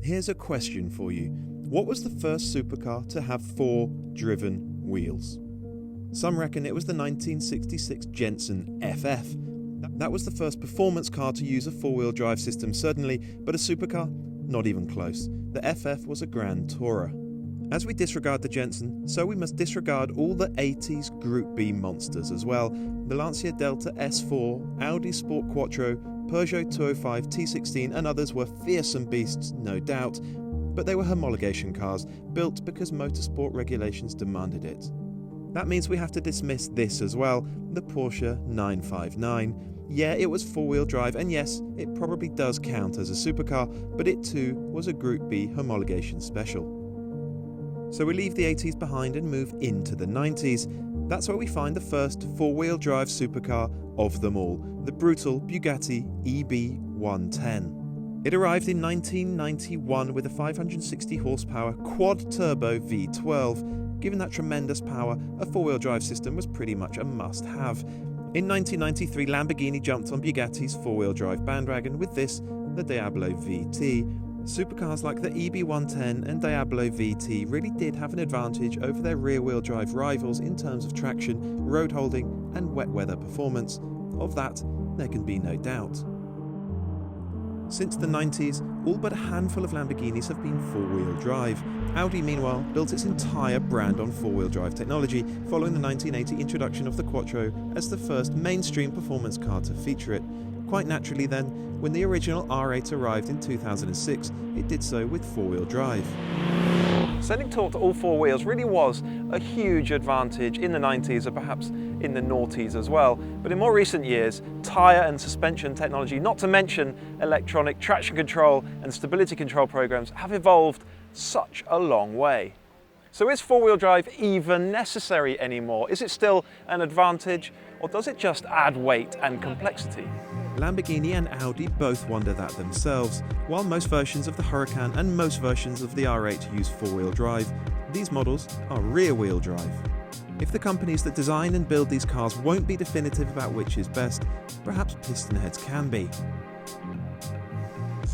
Here's a question for you. What was the first supercar to have 4 driven wheels? Some reckon it was the 1966 Jensen FF. That was the first performance car to use a 4-wheel drive system, certainly, but a supercar? Not even close. The FF was a Grand Tourer. As we disregard the Jensen, so we must disregard all the 80s Group B monsters as well. The Lancia Delta S4, Audi Sport Quattro, Peugeot 205 T16 and others were fearsome beasts, no doubt, but they were homologation cars, built because motorsport regulations demanded it. That means we have to dismiss this as well, the Porsche 959. Yeah, it was 4-wheel drive, and yes, it probably does count as a supercar, but it too was a Group B homologation special. So we leave the 80s behind and move into the 90s. That's where we find the first 4-wheel drive supercar of them all, the brutal Bugatti Eb-110. It arrived in 1991 with a 560 horsepower quad-turbo V12. Given that tremendous power, a 4-wheel drive system was pretty much a must-have. In 1993, Lamborghini jumped on Bugatti's 4-wheel drive bandwagon with this, the Diablo VT. Supercars like the Eb-110 and Diablo VT really did have an advantage over their rear-wheel drive rivals in terms of traction, road holding and wet weather performance. Of that, there can be no doubt. Since the 90s, all but a handful of Lamborghinis have been 4-wheel drive. Audi, meanwhile, built its entire brand on 4-wheel drive technology, following the 1980 introduction of the Quattro as the first mainstream performance car to feature it. Quite naturally then, when the original R8 arrived in 2006, it did so with 4-wheel drive. Sending torque to all 4 wheels really was a huge advantage in the 90s and perhaps in the noughties as well. But in more recent years, tyre and suspension technology, not to mention electronic traction control and stability control programs, have evolved such a long way. So is 4-wheel drive even necessary anymore? Is it still an advantage, or does it just add weight and complexity? Lamborghini and Audi both wonder that themselves. While most versions of the Huracan and most versions of the R8 use 4-wheel drive, these models are rear-wheel drive. If the companies that design and build these cars won't be definitive about which is best, perhaps PistonHeads can be.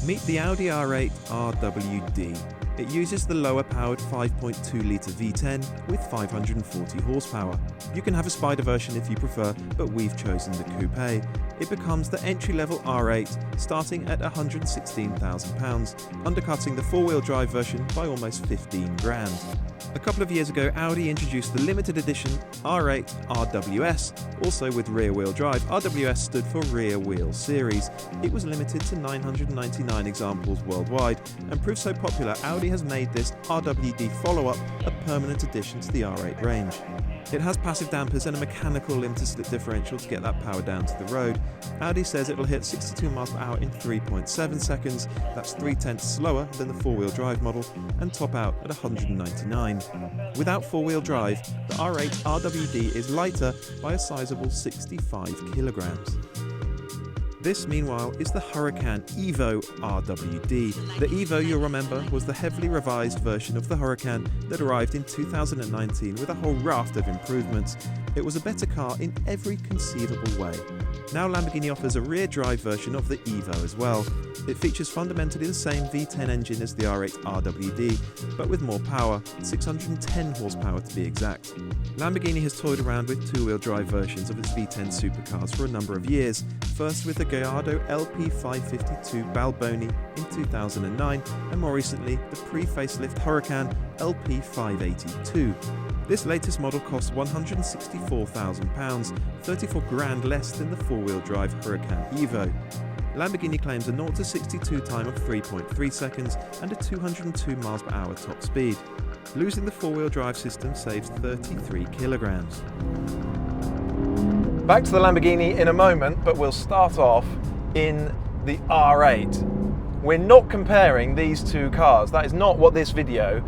Meet the Audi R8 Rwd. It uses the lower-powered 5.2-litre V10 with 540 horsepower. You can have a Spider version if you prefer, but we've chosen the Coupe. It becomes the entry-level R8, starting at £116,000, undercutting the 4-wheel drive version by almost 15 grand. A couple of years ago, Audi introduced the limited edition R8 RWS, also with rear-wheel drive. RWS stood for Rear Wheel Series. It was limited to 999 examples worldwide, and proved so popular, Audi has made this RWD follow-up a permanent addition to the R8 range. It has passive dampers and a mechanical limiter-slip differential to get that power down to the road. Audi says it'll hit 62 miles per hour in 3.7 seconds, that's 3/10 slower than the 4-wheel drive model, and top out at 199. Without 4-wheel drive, the R8 RWD is lighter by a sizable 65 kilograms. This, meanwhile, is the Huracan Evo RWD. The Evo, you'll remember, was the heavily revised version of the Huracan that arrived in 2019 with a whole raft of improvements. It was a better car in every conceivable way. Now Lamborghini offers a rear-drive version of the Evo as well. It features fundamentally the same V10 engine as the R8 RWD, but with more power, 610 horsepower to be exact. Lamborghini has toyed around with 2-wheel drive versions of its V10 supercars for a number of years, first with the Gallardo LP552 Balboni in 2009, and more recently the pre-facelift Huracan LP582. This latest model costs £164,000, 34 grand less than the 4-wheel drive Huracan Evo. Lamborghini claims a 0-62 time of 3.3 seconds and a 202 miles per hour top speed. Losing the 4-wheel drive system saves 33 kilograms. Back to the Lamborghini in a moment, but we'll start off in the R8. We're not comparing these two cars. That is not what this video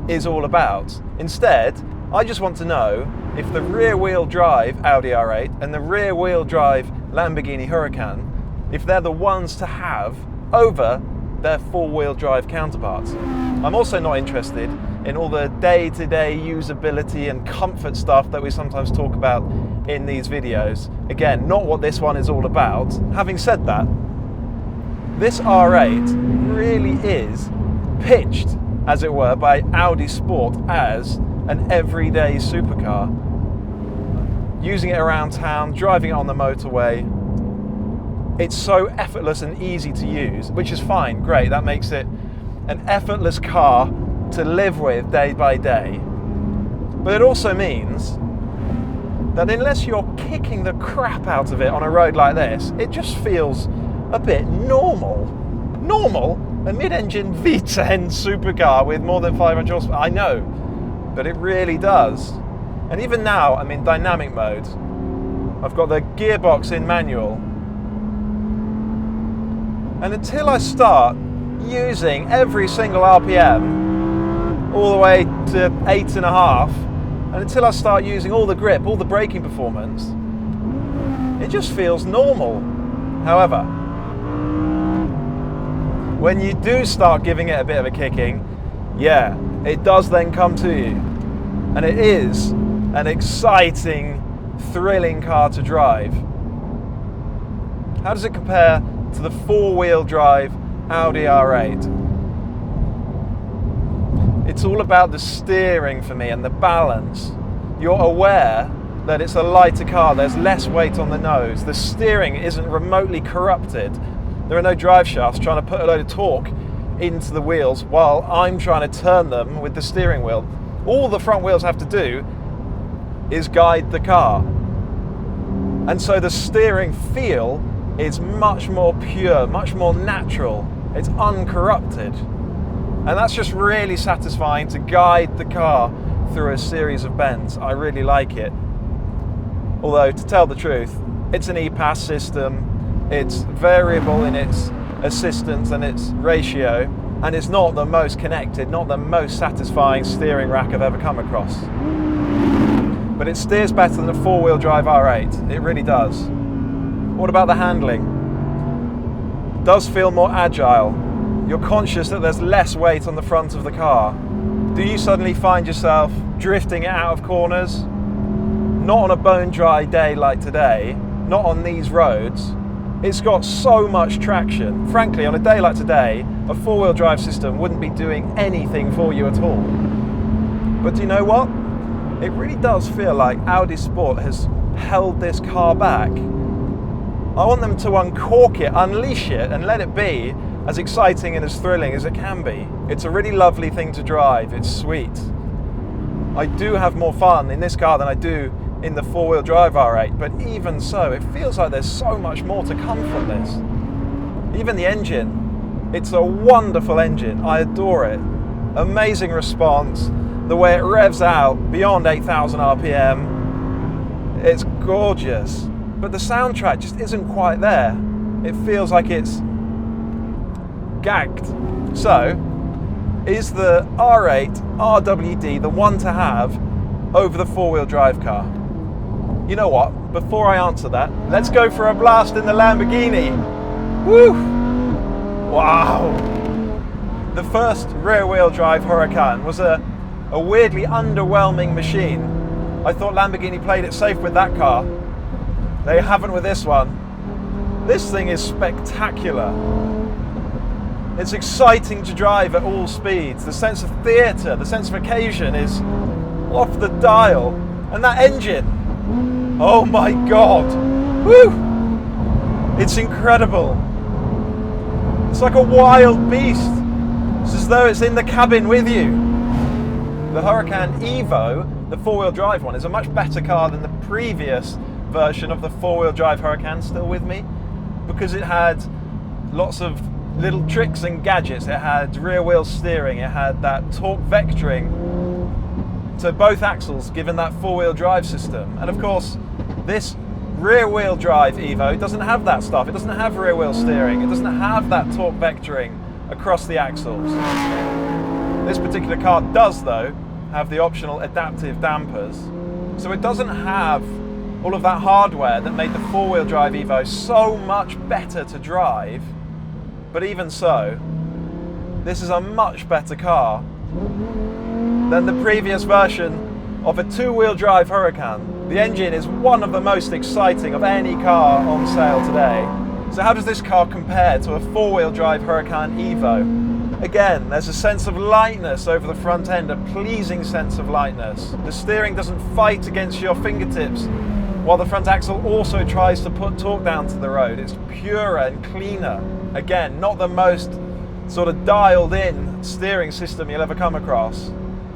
is all about. Instead, I just want to know if the rear-wheel drive Audi R8 and the rear-wheel drive Lamborghini Huracan, if they're the ones to have over their 4-wheel drive counterparts. I'm also not interested in all the day-to-day usability and comfort stuff that we sometimes talk about in these videos. Again, not what this one is all about. Having said that, this R8 really is pitched, as it were, by Audi Sport as an everyday supercar. Using it around town, driving it on the motorway, it's so effortless and easy to use, which is fine, great, that makes it an effortless car to live with day by day. But it also means that unless you're kicking the crap out of it on a road like this, it just feels a bit normal. Normal? A mid-engine V10 supercar with more than 500 horsepower. I know, but it really does. And even now, I'm in dynamic mode. I've got the gearbox in manual. And until I start using every single RPM, all the way to 8.5, and until I start using all the grip, all the braking performance, it just feels normal. However, when you do start giving it a bit of a kicking, yeah, it does then come to you. And it is an exciting, thrilling car to drive. How does it compare to the four-wheel drive Audi R8? It's all about the steering for me and the balance. You're aware that it's a lighter car, there's less weight on the nose, the steering isn't remotely corrupted. There are no drive shafts trying to put a load of torque into the wheels while I'm trying to turn them with the steering wheel. All the front wheels have to do is guide the car. And so the steering feel is much more pure, much more natural. It's uncorrupted. And that's just really satisfying to guide the car through a series of bends. I really like it. Although, to tell the truth, it's an E-Pass system. It's variable in its assistance and its ratio, and it's not the most connected, not the most satisfying steering rack I've ever come across. But it steers better than a four-wheel drive R8, it really does. What about the handling? It does feel more agile. You're conscious that there's less weight on the front of the car. Do you suddenly find yourself drifting it out of corners? Not on a bone-dry day like today, not on these roads. It's got so much traction. Frankly, on a day like today, a four-wheel drive system wouldn't be doing anything for you at all. But do you know what? It really does feel like Audi Sport has held this car back. I want them to uncork it, unleash it, and let it be as exciting and as thrilling as it can be. It's a really lovely thing to drive. It's sweet. I do have more fun in this car than I do in the four-wheel drive R8, but even so, it feels like there's so much more to come from this. Even the engine, it's a wonderful engine. I adore it. Amazing response. The way it revs out beyond 8,000 RPM, it's gorgeous. But the soundtrack just isn't quite there. It feels like it's gagged. So, is the R8 RWD the one to have over the four-wheel drive car? You know what? Before I answer that, let's go for a blast in the Lamborghini. Woo! Wow! The first rear-wheel drive Huracan was a weirdly underwhelming machine. I thought Lamborghini played it safe with that car. They haven't with this one. This thing is spectacular. It's exciting to drive at all speeds. The sense of theatre, the sense of occasion is off the dial. And that engine, oh my God, woo! It's incredible. It's like a wild beast. It's as though it's in the cabin with you. The Huracan Evo, the four-wheel drive one, is a much better car than the previous version of the four-wheel drive Huracan. Still with me? Because it had lots of little tricks and gadgets. It had rear wheel steering, it had that torque vectoring to both axles given that four-wheel drive system. And of course, this rear wheel drive Evo doesn't have that stuff. It doesn't have rear wheel steering, it doesn't have that torque vectoring across the axles. This particular car does though have the optional adaptive dampers, so it doesn't have all of that hardware that made the four-wheel drive Evo so much better to drive. But even so, this is a much better car than the previous version of a two-wheel drive Huracan. The engine is one of the most exciting of any car on sale today. So how does this car compare to a four-wheel drive Huracan Evo? Again, there's a sense of lightness over the front end, a pleasing sense of lightness. The steering doesn't fight against your fingertips, while the front axle also tries to put torque down to the road. It's purer and cleaner. Again, not the most sort of dialed in steering system you'll ever come across,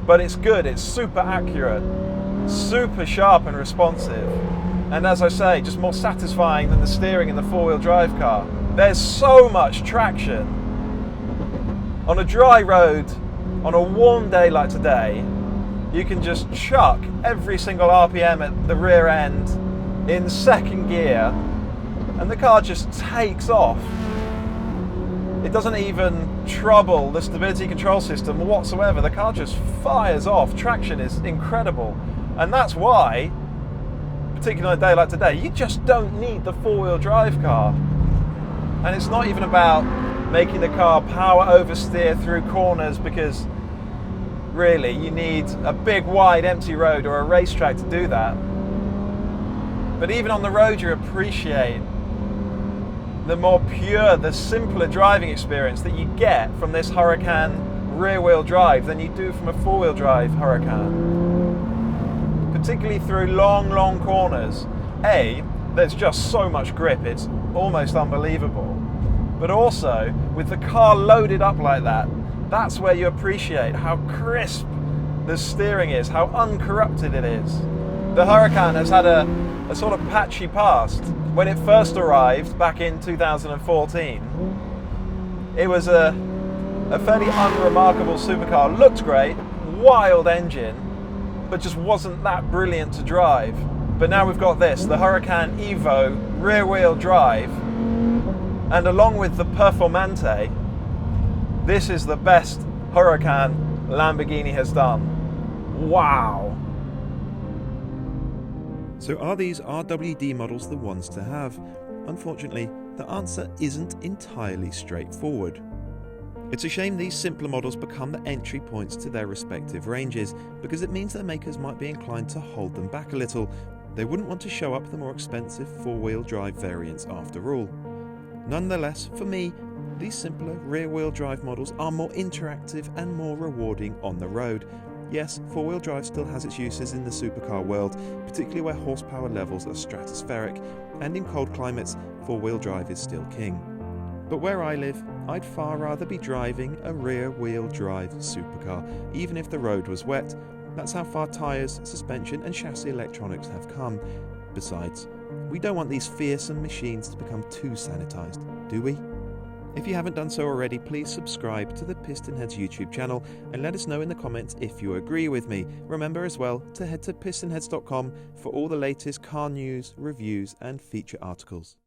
but it's good, it's super accurate, super sharp and responsive. And as I say, just more satisfying than the steering in the four-wheel drive car. There's so much traction. On a dry road, on a warm day like today, you can just chuck every single RPM at the rear end in second gear and the car just takes off. It doesn't even trouble the stability control system whatsoever. The car just fires off. Traction is incredible. And that's why, particularly on a day like today, you just don't need the four-wheel drive car. And it's not even about making the car power oversteer through corners, because really you need a big wide empty road or a racetrack to do that. But even on the road you appreciate the more pure, the simpler driving experience that you get from this Huracan rear-wheel drive than you do from a four-wheel drive Huracan. Particularly through long corners. There's just so much grip, it's almost unbelievable. But also, with the car loaded up like that, that's where you appreciate how crisp the steering is, how uncorrupted it is. The Huracan has had a sort of patchy past. When it first arrived back in 2014, it was a fairly unremarkable supercar. Looked great, wild engine, but just wasn't that brilliant to drive. But now we've got this, the Huracan Evo rear-wheel drive, and along with the Performante, this is the best Huracan Lamborghini has done. Wow! So are these RWD models the ones to have? Unfortunately, the answer isn't entirely straightforward. It's a shame these simpler models become the entry points to their respective ranges, because it means their makers might be inclined to hold them back a little. They wouldn't want to show up the more expensive four-wheel drive variants after all. Nonetheless, for me, these simpler rear-wheel drive models are more interactive and more rewarding on the road. Yes, four-wheel drive still has its uses in the supercar world, particularly where horsepower levels are stratospheric, and in cold climates, four-wheel drive is still king. But where I live, I'd far rather be driving a rear-wheel drive supercar, even if the road was wet. That's how far tyres, suspension and chassis electronics have come. Besides, we don't want these fearsome machines to become too sanitised, do we? If you haven't done so already, please subscribe to the PistonHeads YouTube channel and let us know in the comments if you agree with me. Remember as well to head to pistonheads.com for all the latest car news, reviews and feature articles.